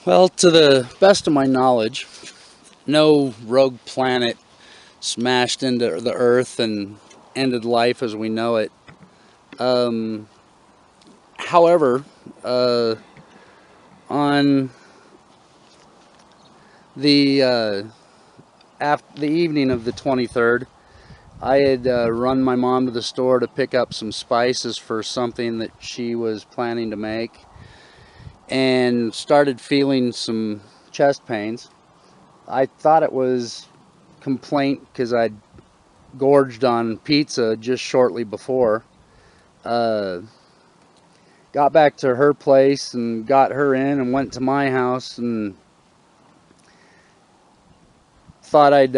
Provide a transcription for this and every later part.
Well, to the best of my knowledge, no rogue planet smashed into the Earth and ended life as we know it. Um, however, uh, on the evening of the 23rd, I had run my mom to the store to pick up some spices for something that she was planning to make, and started feeling some chest pains. I thought it was complaint because I'd gorged on pizza just shortly before. Uh, got back to her place and got her in and went to my house and thought I'd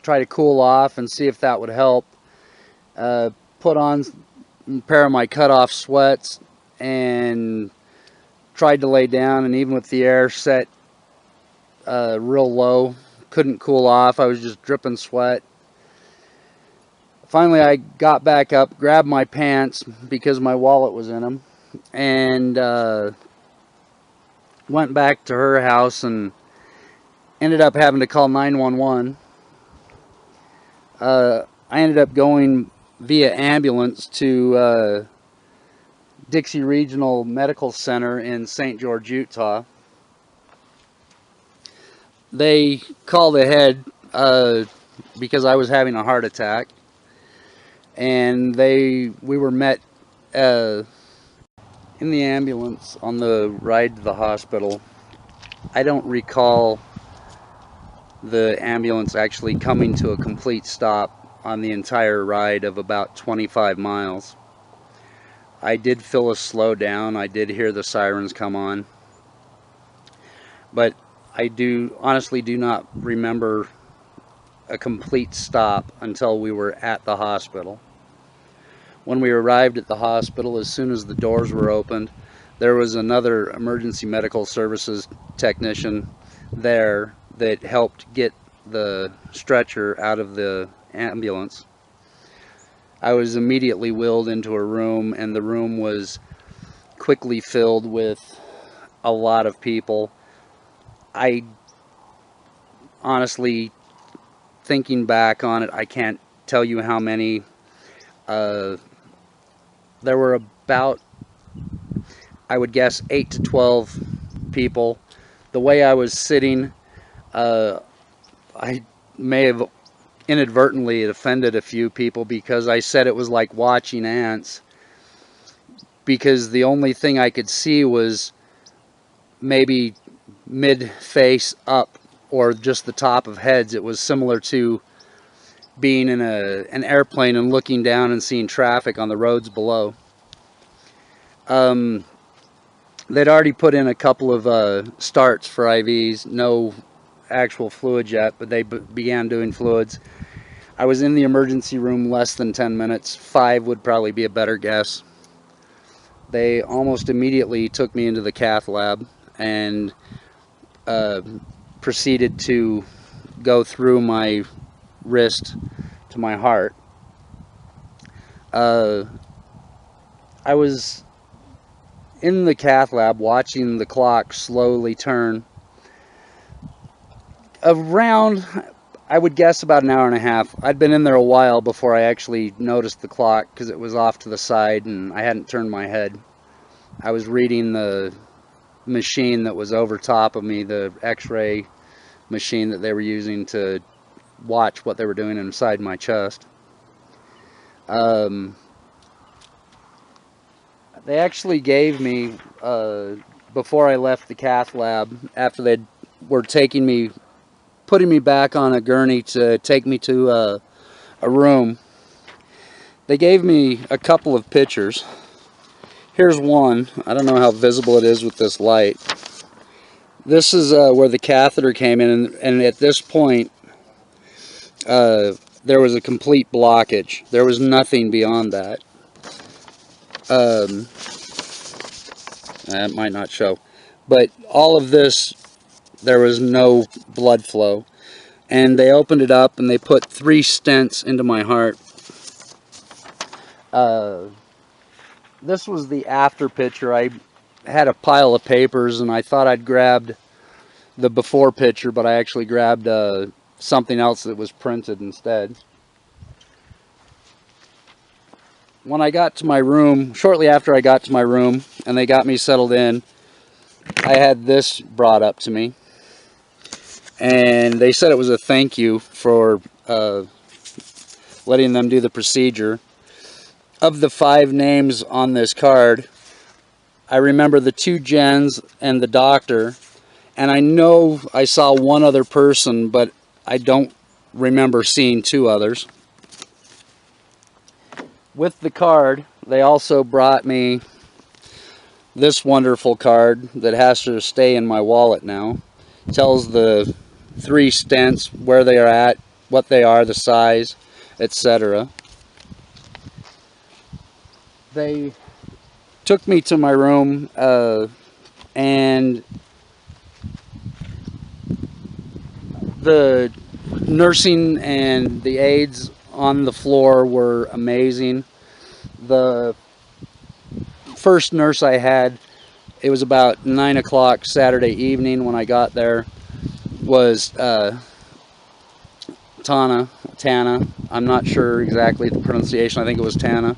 try to cool off and see if that would help. Put on a pair of my cut-off sweats and tried to lay down, and even with the air set real low, couldn't cool off. I was just dripping sweat. Finally, I got back up, grabbed my pants because my wallet was in them, and went back to her house and ended up having to call 911. I ended up going via ambulance to Dixie Regional Medical Center in St. George, Utah. They called ahead because I was having a heart attack, and we were met in the ambulance on the ride to the hospital. I don't recall the ambulance actually coming to a complete stop on the entire ride of about 25 miles. I did feel a slowdown. I did hear the sirens come on. But I honestly do not remember a complete stop until we were at the hospital. When we arrived at the hospital, as soon as the doors were opened, there was another emergency medical services technician there that helped get the stretcher out of the ambulance. I was immediately wheeled into a room, and the room was quickly filled with a lot of people. I honestly, thinking back on it, I can't tell you how many. There were about, I would guess, 8 to 12 people. The way I was sitting, I may have inadvertently offended a few people because I said it was like watching ants, because the only thing I could see was maybe mid-face up or just the top of heads. It was similar to being in an airplane and looking down and seeing traffic on the roads below. They'd already put in a couple of starts for IVs, no actual fluid yet, but they began doing fluids. I was in the emergency room less than 10 minutes. 5 would probably be a better guess. They almost immediately took me into the cath lab and proceeded to go through my wrist to my heart. I was in the cath lab watching the clock slowly turn. Around, I would guess, about an hour and a half. I'd been in there a while before I actually noticed the clock because it was off to the side and I hadn't turned my head. I was reading the machine that was over top of me, the x-ray machine that they were using to watch what they were doing inside my chest. They actually gave me, before I left the cath lab, after they were putting me back on a gurney to take me to a room, they gave me a couple of pictures. Here's one. I don't know how visible it is with this light. This is where the catheter came in, and at this point, there was a complete blockage. There was nothing beyond that. That might not show. But all of this, there was no blood flow. And they opened it up and they put 3 stents into my heart. This was the after picture. had a pile of papers, and I thought I'd grabbed the before picture, but I actually grabbed something else that was printed instead. When I got to my room, shortly after I got to my room and they got me settled in, I had this brought up to me, and they said it was a thank you for letting them do the procedure. Of the 5 names on this card, I remember the 2 gens and the doctor, and I know I saw one other person, but I don't remember seeing 2 others. With the card, they also brought me this wonderful card that has to stay in my wallet now. It tells the 3 stents, where they are at, what they are, the size, etc. They took me to my room, and the nursing and the aides on the floor were amazing. The first nurse I had, it was about 9 o'clock Saturday evening when I got there, was Tana. I'm not sure exactly the pronunciation. I think it was Tana.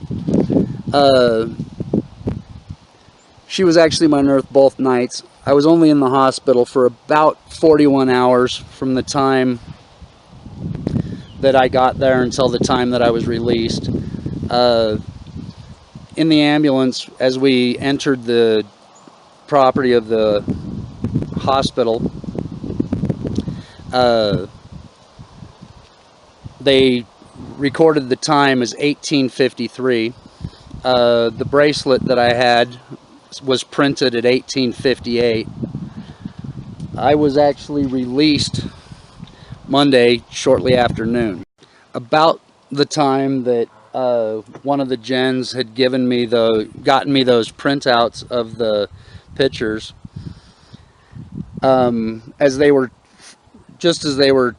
She was actually my nurse both nights. I was only in the hospital for about 41 hours from the time that I got there until the time that I was released. In the ambulance, as we entered the property of the hospital, they recorded the time as 18:53. The bracelet that I had was printed at 18:58. I was actually released Monday shortly after noon. About the time that one of the gens had gotten me those printouts of the pictures, as they were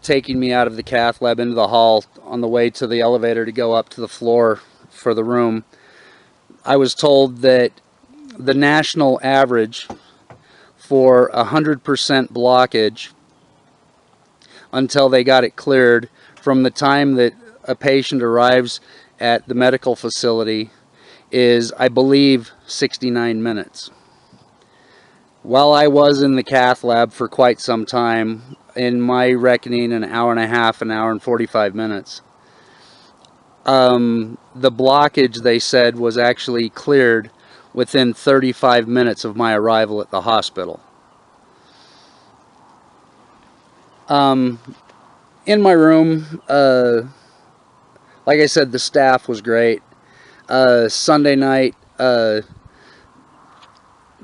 taking me out of the cath lab into the hall on the way to the elevator to go up to the floor for the room, I was told that the national average for 100% blockage until they got it cleared from the time that a patient arrives at the medical facility is, I believe, 69 minutes. While I was in the cath lab for quite some time, in my reckoning an hour and a half, an hour and 45 minutes, the blockage, they said, was actually cleared within 35 minutes of my arrival at the hospital. In my room, like I said, the staff was great. Sunday night,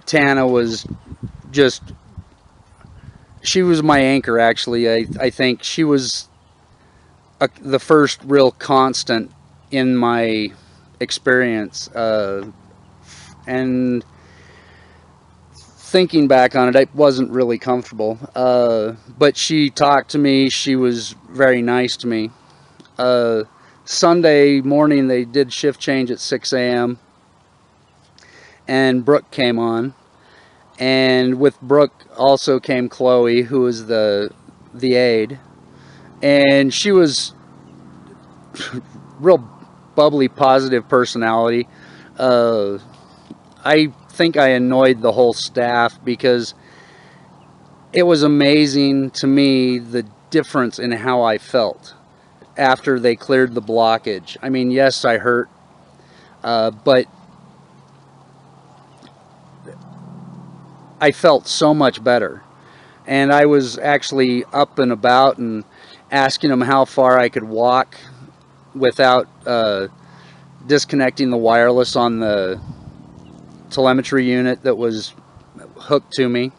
Tana was just, she was my anchor, actually. I think she was the first real constant in my experience. And thinking back on it, I wasn't really comfortable. But she talked to me. She was very nice to me. Sunday morning, they did shift change at 6 a.m. and Brooke came on. And with Brooke also came Chloe, who was the aide. And she was real bubbly, positive personality. I think I annoyed the whole staff because it was amazing to me the difference in how I felt after they cleared the blockage. I mean, yes, I hurt, but I felt so much better. And I was actually up and about and asking them how far I could walk without disconnecting the wireless on the telemetry unit that was hooked to me.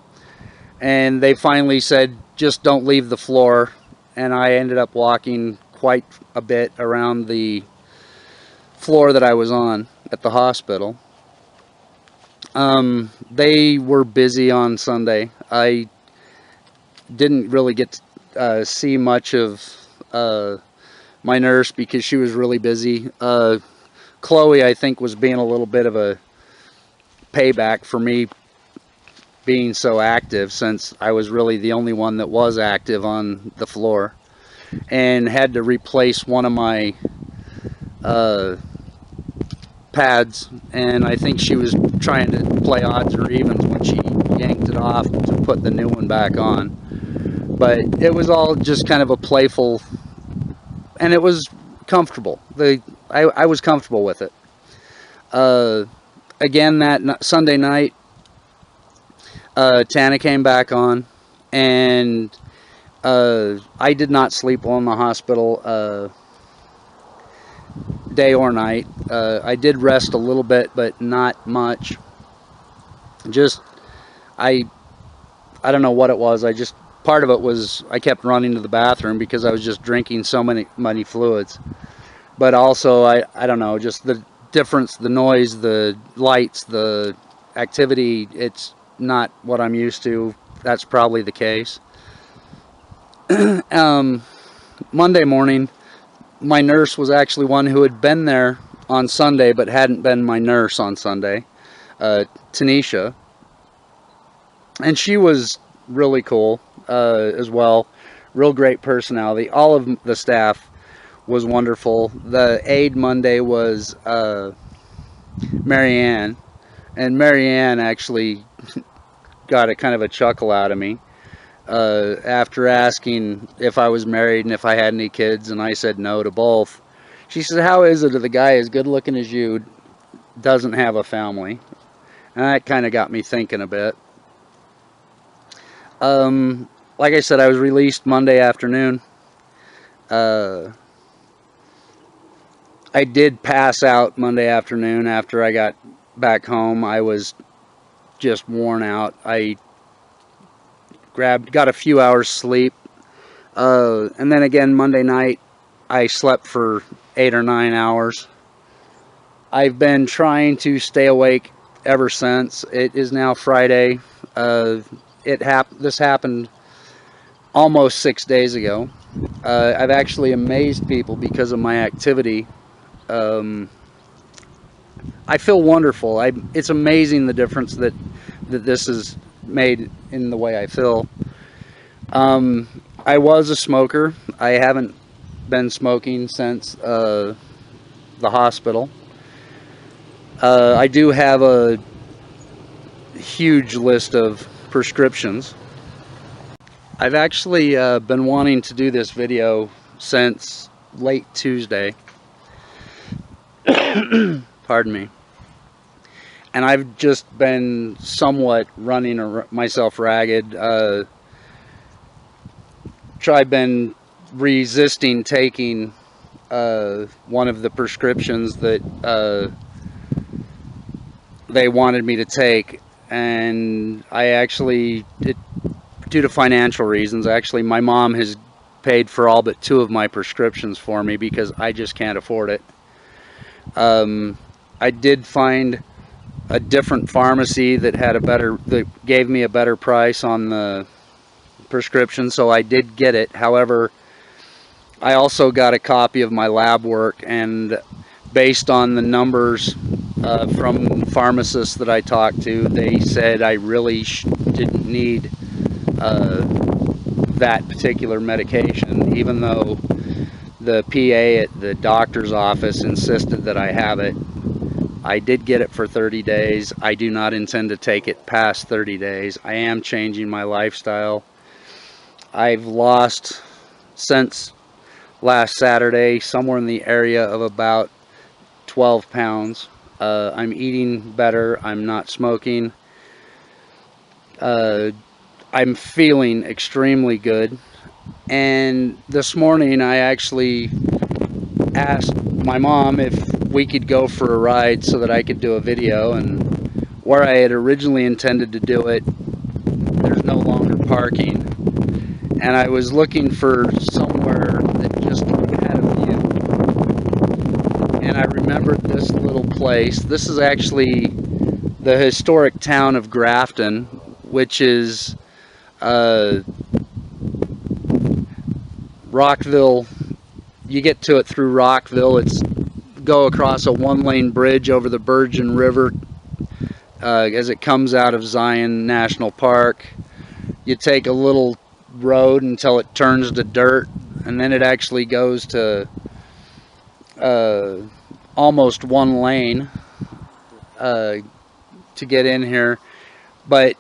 And they finally said, just don't leave the floor. And I ended up walking quite a bit around the floor that I was on at the hospital. They were busy on Sunday. I didn't really get to see much of my nurse because she was really busy. Chloe, I think, was being a little bit of a payback for me being so active, since I was really the only one that was active on the floor, and had to replace one of my pads, and I think she was trying to play odds or evens when she yanked it off to put the new one back on. But it was all just kind of a playful, and it was comfortable. I was comfortable with it. Again, that Sunday night, Tana came back on, and I did not sleep well in the hospital day or night. I did rest a little bit, but not much. Just, I don't know what it was. Part of it was I kept running to the bathroom because I was just drinking so many fluids. But also, I don't know, just the difference, the noise, the lights, the activity, it's not what I'm used to. That's probably the case. Monday morning, my nurse was actually one who had been there on Sunday but hadn't been my nurse on Sunday, Tanisha. And she was really cool as well. Real great personality. All of the staff was wonderful. The aide Monday was Marianne, and Marianne actually got a kind of a chuckle out of me after asking if I was married and if I had any kids, and I said no to both. She said, "How is it that a guy as good looking as you doesn't have a family?" And that kind of got me thinking a bit. Like I said, I was released Monday afternoon. I did pass out Monday afternoon after I got back home. I was just worn out. I got a few hours sleep, and then again Monday night I slept for 8 or 9 hours. I've been trying to stay awake ever since. It is now Friday. This happened almost 6 days ago. I've actually amazed people because of my activity. I feel wonderful. It's amazing the difference that this has made in the way I feel. I was a smoker. I haven't been smoking since the hospital. I do have a huge list of prescriptions. I've actually been wanting to do this video since late Tuesday. Pardon me. And I've just been somewhat running myself ragged. I've been resisting taking one of the prescriptions that they wanted me to take, and I actually, due to financial reasons, actually my mom has paid for all but 2 of my prescriptions for me because I just can't afford it. I did find a different pharmacy that gave me a better price on the prescription, so I did get it. However, I also got a copy of my lab work, and based on the numbers from pharmacists that I talked to, they said I really didn't need that particular medication, even though the PA at the doctor's office insisted that I have it. I did get it for 30 days. I do not intend to take it past 30 days. I am changing my lifestyle. I've lost, since last Saturday, somewhere in the area of about 12 pounds. I'm eating better. I'm not smoking. I'm feeling extremely good. And this morning I actually asked my mom if we could go for a ride so that I could do a video, and where I had originally intended to do it, there's no longer parking, and I was looking for somewhere that just had a view, and I remembered this little place. This is actually the historic town of Grafton, which is Rockville. You get to it through Rockville. It's go across a 1-lane bridge over the Virgin River as it comes out of Zion National Park. You take a little road until it turns to dirt, and then it actually goes to almost one lane to get in here. But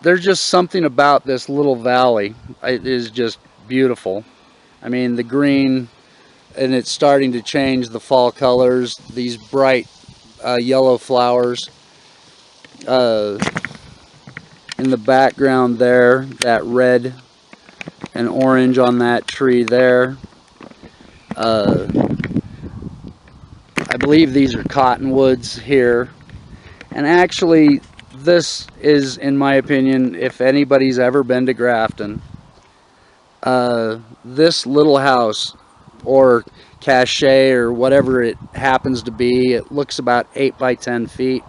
there's just something about this little valley. It is just beautiful. I mean, the green, and it's starting to change the fall colors. These bright yellow flowers in the background there, that red and orange on that tree there. I believe these are cottonwoods here. And actually, this is, in my opinion, if anybody's ever been to Grafton, this little house, or cache, or whatever it happens to be, it looks about 8 by 10 feet.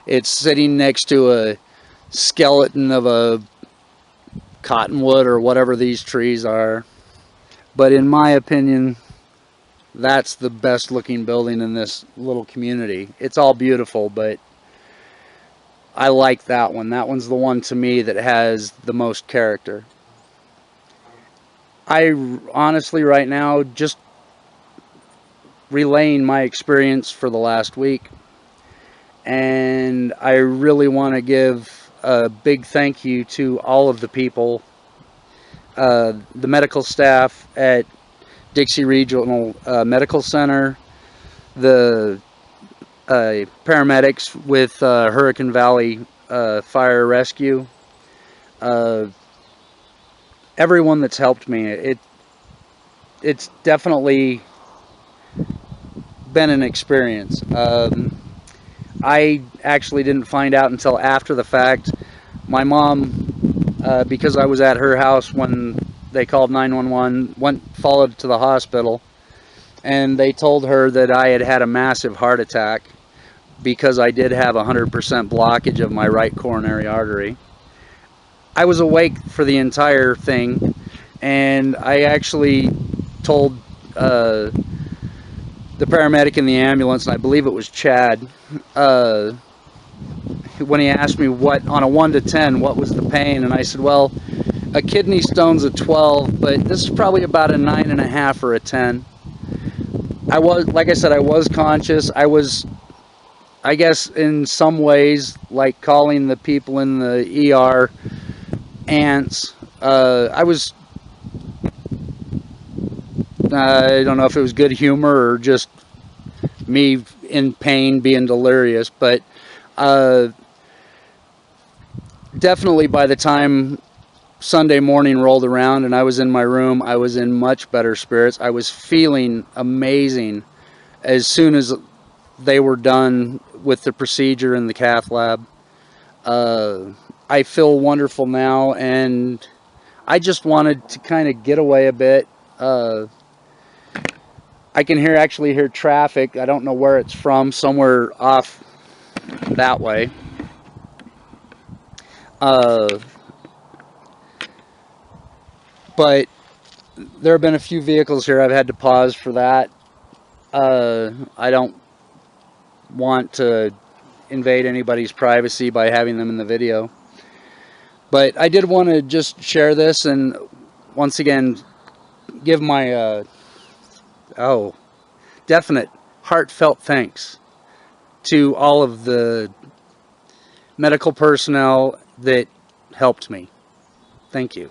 It's sitting next to a skeleton of a cottonwood or whatever these trees are. But in my opinion, that's the best looking building in this little community. It's all beautiful, but I like that one. That one's the one to me that has the most character. I honestly right now just relaying my experience for the last week, and I really want to give a big thank you to all of the people, the medical staff at Dixie Regional Medical Center, the paramedics with Hurricane Valley Fire Rescue, everyone that's helped me. It's definitely been an experience. I actually didn't find out until after the fact. My mom, because I was at her house when they called 911, followed to the hospital, and they told her that I had had a massive heart attack because I did have 100% blockage of my right coronary artery. I was awake for the entire thing, and I actually told the paramedic in the ambulance, and I believe it was Chad, when he asked me what, on a 1 to 10, what was the pain, and I said, well, a kidney stone's a 12, but this is probably about a 9.5 or a 10. I was, like I said, I was conscious. I was, I guess, in some ways, like calling the people in the ER ants. I don't know if it was good humor or just me in pain being delirious, but definitely by the time Sunday morning rolled around and I was in my room, I was in much better spirits. I was feeling amazing as soon as they were done with the procedure in the cath lab. I feel wonderful now, and I just wanted to kind of get away a bit. I can actually hear traffic. I don't know where it's from, somewhere off that way. But there have been a few vehicles here. I've had to pause for that. I don't want to invade anybody's privacy by having them in the video. But I did want to just share this and once again give my definite heartfelt thanks to all of the medical personnel that helped me. Thank you.